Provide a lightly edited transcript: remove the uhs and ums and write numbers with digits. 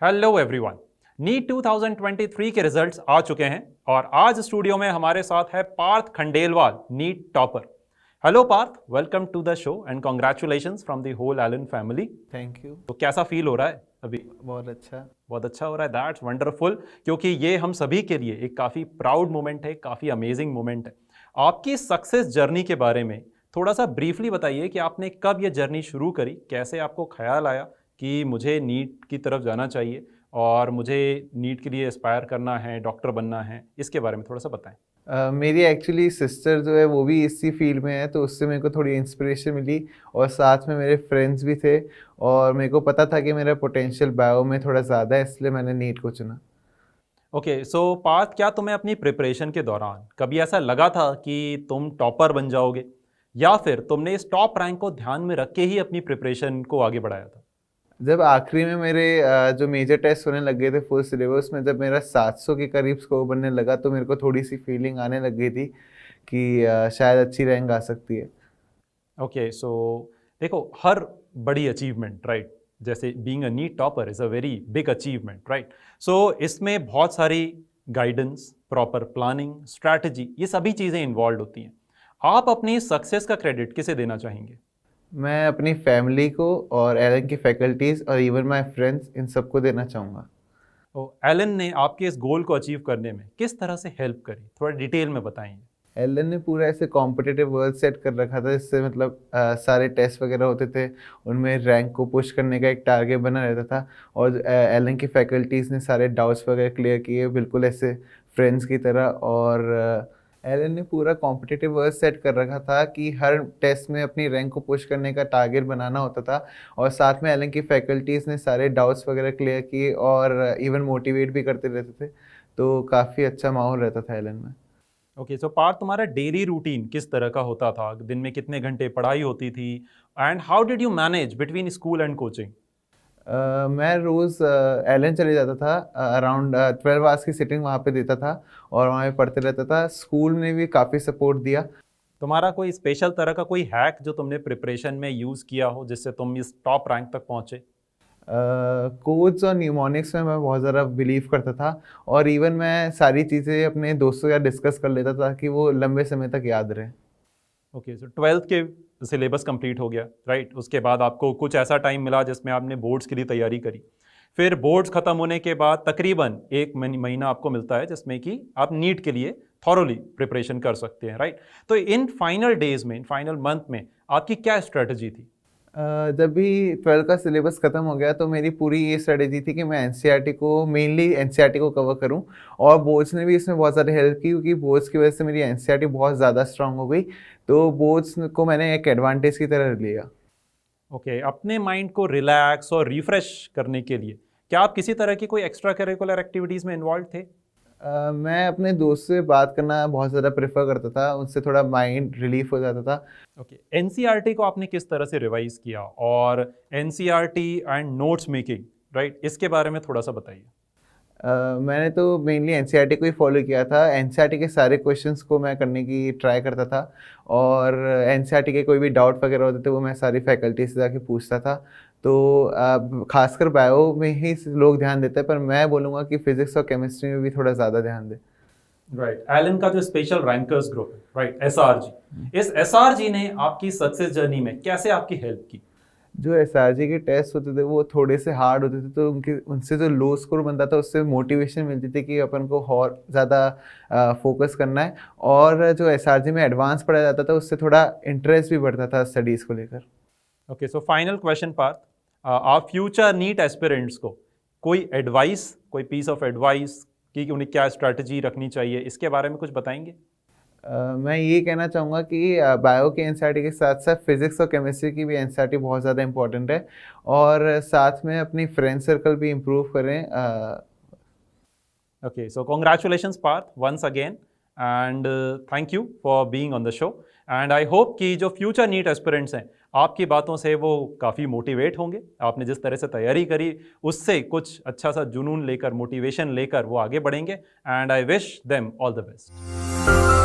Hello everyone. NEET 2023 के results आ चुके हैं और आज स्टूडियो में हमारे साथ है Parth Khandelwal, NEET topper. Hello Parth, welcome to the show and congratulations from the whole Allen family. Thank you. तो कैसा फील हो रहा है अभी? बहुत अच्छा। बहुत अच्छा हो रहा है, दैट्स वंडरफुल, क्योंकि ये हम सभी के लिए एक काफ़ी प्राउड मोमेंट है, काफ़ी अमेजिंग मोमेंट है। आपकी सक्सेस जर्नी के बारे में थोड़ा सा ब्रीफली बताइए कि आपने कब ये जर्नी शुरू करी, कैसे आपको ख्याल आया कि मुझे नीट की तरफ जाना चाहिए और मुझे नीट के लिए एस्पायर करना है, डॉक्टर बनना है, इसके बारे में थोड़ा सा बताएं। मेरी एक्चुअली सिस्टर जो है वो भी इसी फील्ड में है, तो उससे मेरे को थोड़ी इंस्पिरेशन मिली और साथ में मेरे फ्रेंड्स भी थे और मेरे को पता था कि मेरा पोटेंशियल बायो में थोड़ा ज़्यादा है, इसलिए मैंने नीट को चुना। ओके, सो पार्थ, क्या तुम्हें अपनी प्रिपरेशन के दौरान कभी ऐसा लगा था कि तुम टॉपर बन जाओगे, या फिर तुमने इस टॉप रैंक को ध्यान में रख के ही अपनी प्रिपरेशन को आगे बढ़ाया था? जब आखिरी में मेरे जो मेजर टेस्ट होने लग गए थे फुल सिलेबस में, जब मेरा 700 के करीब स्कोर बनने लगा तो मेरे को थोड़ी सी फीलिंग आने लग गई थी कि शायद अच्छी रैंक आ सकती है। ओके, सो देखो, हर बड़ी अचीवमेंट, राइट, जैसे being a NEET topper is a very big achievement, right. So इसमें बहुत सारी गाइडेंस, प्रॉपर प्लानिंग, स्ट्रैटेजी, ये सभी चीज़ें इन्वॉल्व होती हैं। आप अपनी सक्सेस का क्रेडिट किसे देना चाहेंगे? मैं अपनी फैमिली को और एलन की फैकल्टीज़ और इवन माय फ्रेंड्स, इन सबको देना चाहूँगा। तो एलन ने आपके इस गोल को अचीव करने में किस तरह से हेल्प करी, थोड़ा डिटेल में बताएंगे। एलन ने पूरा ऐसे कॉम्पिटिटिव वर्क सेट कर रखा था, जिससे मतलब सारे टेस्ट वगैरह होते थे, उनमें रैंक को पुश करने का एक टारगेट बना रहता था। और एलन की फैकल्टीज़ ने सारे डाउट्स वगैरह क्लियर किए, बिल्कुल ऐसे फ्रेंड्स की तरह। और एलन ने पूरा कॉम्पिटिटिव वर्क सेट कर रखा था कि हर टेस्ट में अपनी रैंक को पुश करने का टारगेट बनाना होता था। और साथ में एलन की फैकल्टीज़ ने सारे डाउट्स वगैरह क्लियर किए और इवन मोटिवेट भी करते रहते थे, तो काफ़ी अच्छा माहौल रहता था एलन में। ओके, सो पार्थ, तुम्हारा डेली रूटीन किस तरह का होता था? दिन में कितने घंटे पढ़ाई होती थी and how did you manage between school and coaching? मैं रोज़ एलन चले जाता था, अराउंड 12 आवर्स की सिटिंग वहाँ पे देता था और वहाँ पे पढ़ते रहता था। स्कूल ने भी काफ़ी सपोर्ट दिया। तुम्हारा कोई स्पेशल तरह का कोई हैक जो तुमने प्रिपरेशन में यूज़ किया हो जिससे तुम इस टॉप रैंक तक पहुँचे? कोड्स और न्यूमोनिक्स में मैं बहुत ज़्यादा बिलीव करता था और इवन मैं सारी चीज़ें अपने दोस्तों या डिस्कस कर लेता था कि वो लंबे समय तक याद रहे। ओके, सो 12th के सिलेबस कंप्लीट हो गया, राइट। उसके बाद आपको कुछ ऐसा टाइम मिला जिसमें आपने बोर्ड्स के लिए तैयारी करी। फिर बोर्ड्स खत्म होने के बाद तकरीबन एक महीना आपको मिलता है जिसमें कि आप नीट के लिए थॉरोली प्रिपरेशन कर सकते हैं, राइट। तो इन फाइनल डेज में, इन फाइनल मंथ में आपकी क्या स्ट्रेटजी थी? जब भी 12 का सिलेबस ख़त्म हो गया तो मेरी पूरी ये स्ट्रेटेजी थी कि मैं एनसीईआरटी को मेनली एनसीईआरटी को कवर करूं। और बोर्ड्स ने भी इसमें बहुत ज़्यादा हेल्प की, क्योंकि बोर्ड्स की वजह से मेरी एनसीईआरटी बहुत ज़्यादा स्ट्रांग हो गई। तो बोर्ड्स को मैंने एक एडवांटेज की तरह लिया। ओके, अपने माइंड को रिलैक्स और रिफ्रेश करने के लिए क्या आप किसी तरह की कोई एक्स्ट्रा करिकुलर एक्टिविटीज़ में इन्वॉल्व थे? मैं अपने दोस्त से बात करना बहुत ज़्यादा प्रेफर करता था, उनसे थोड़ा माइंड रिलीफ हो जाता था। ओके, एनसीईआरटी को आपने किस तरह से रिवाइज किया, और NCERT and notes making, right, इसके बारे में थोड़ा सा बताइए। मैंने तो मेनली एनसीईआरटी को ही फॉलो किया था। एनसीईआरटी के सारे क्वेश्चंस को मैं करने की ट्राई करता था और एनसीईआरटी के कोई भी डाउट वगैरह होते थे वो मैं सारी फैकल्टी से जाके पूछता था। तो खासकर बायो में ही लोग ध्यान देते हैं, पर मैं बोलूँगा कि फिजिक्स और केमिस्ट्री में भी थोड़ा ज़्यादा ध्यान दें। राइट, एलन का जो स्पेशल रैंकर्स ग्रुप है, राइट, एसआरजी, इस एसआरजी ने आपकी सक्सेस जर्नी में कैसे आपकी हेल्प की? जो एसआरजी के टेस्ट होते थे वो थोड़े से हार्ड होते थे, तो उनके उनसे जो लो स्कोर बनता था उससे मोटिवेशन मिलती थी कि अपन को और ज़्यादा फोकस करना है। और जो एसआरजी में एडवांस पढ़ाया जाता था उससे थोड़ा इंटरेस्ट भी बढ़ता था स्टडीज़ को लेकर। Okay, so final question Parth, आप फ्यूचर नीट एस्पिरेंट्स को कोई एडवाइस, कोई पीस ऑफ एडवाइस कि उन्हें क्या स्ट्रैटेजी रखनी चाहिए, इसके बारे में कुछ बताएंगे? मैं ये कहना चाहूँगा कि बायो की एनसीईआरटी के साथ साथ फिज़िक्स और केमिस्ट्री की भी एनसीईआरटी बहुत ज़्यादा इंपॉर्टेंट है। और साथ में अपनी फ्रेंड सर्कल भी इम्प्रूव करें। Okay, so congratulations Parth once again, and thank you for being on the show, and I hope कि जो फ्यूचर नीट एस्पिरेंट्स हैं आपकी बातों से वो काफ़ी मोटिवेट होंगे। आपने जिस तरह से तैयारी करी उससे कुछ अच्छा सा जुनून लेकर, मोटिवेशन लेकर वो आगे बढ़ेंगे, and I wish them all the best.